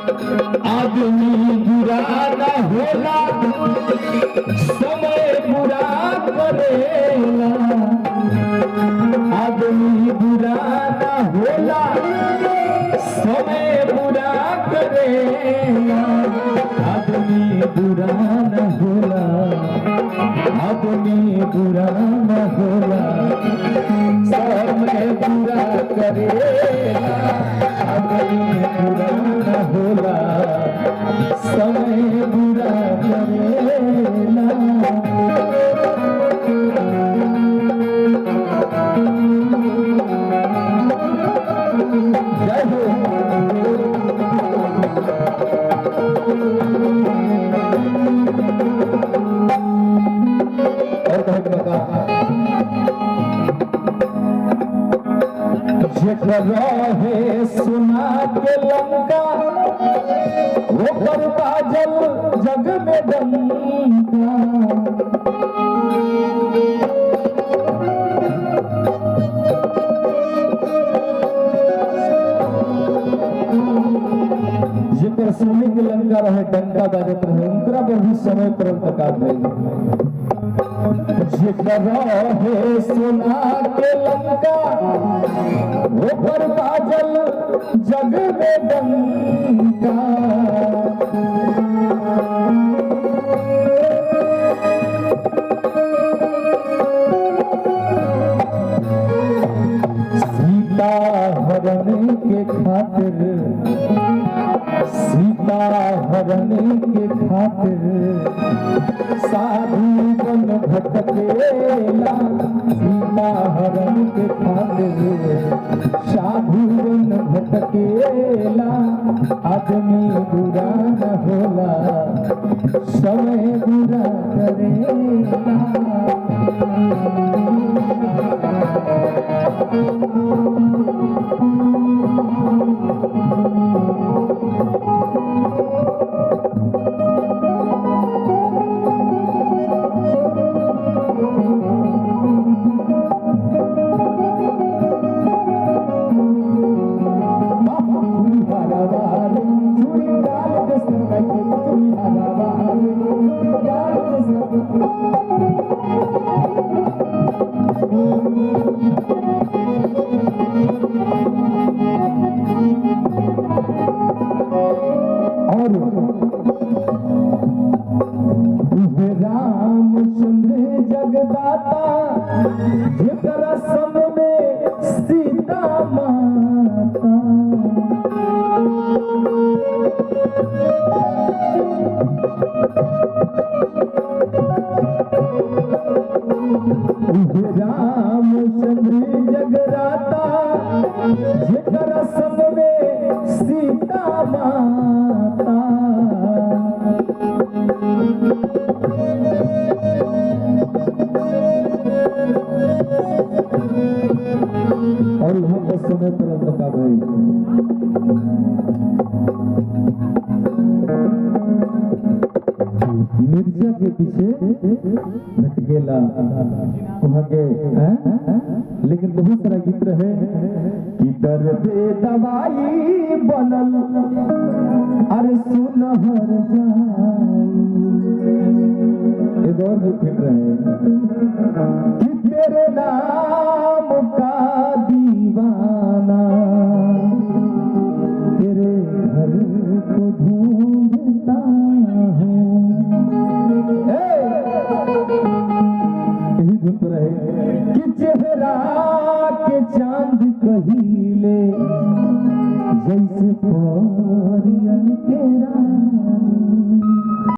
आदमी बुरा न होला समय बुरा करेला आदमी बुरा न होला समय बुरा करेला आदमी बुरा न होला आदमी बुरा न होला समय बुरा करेला आदमी बुरा न होला समय बुरा करेला जय हो और है सुना के लंका वो पर बाजल जग में डंका जेकर सुने के लंका रहे डंका बाजत रहे उनकरा पर भी समय पर तकात है है सुना के लंका वो पर बाजल जग में डंका सीता हरण के खातिर सीता हरण के खातिर साधु बन भटकेला सीता हरण के खातिर साधु बन भटकेला आदमी बुरा न होला समय बुरा करेला रामचंद्र जगदाता जेकरा संग में सीता माता रामचंद्र जगदाता जेकरा संग में सीता माता और यहाँ पर समय पर अंतकाल है मिर्जा के पीछे हट गेला वहाँ के लेकिन बहुत सारा गीत रहे कि दर्द दवाई बनल अरे सुनहर जाई एक और भी फिर रहे कि तेरे नाम का दीवाना तेरे घर को ढूंढता हूँ यही धुन पर रहे कि चेहरा के चांद कहिले जैसे परियन के रानी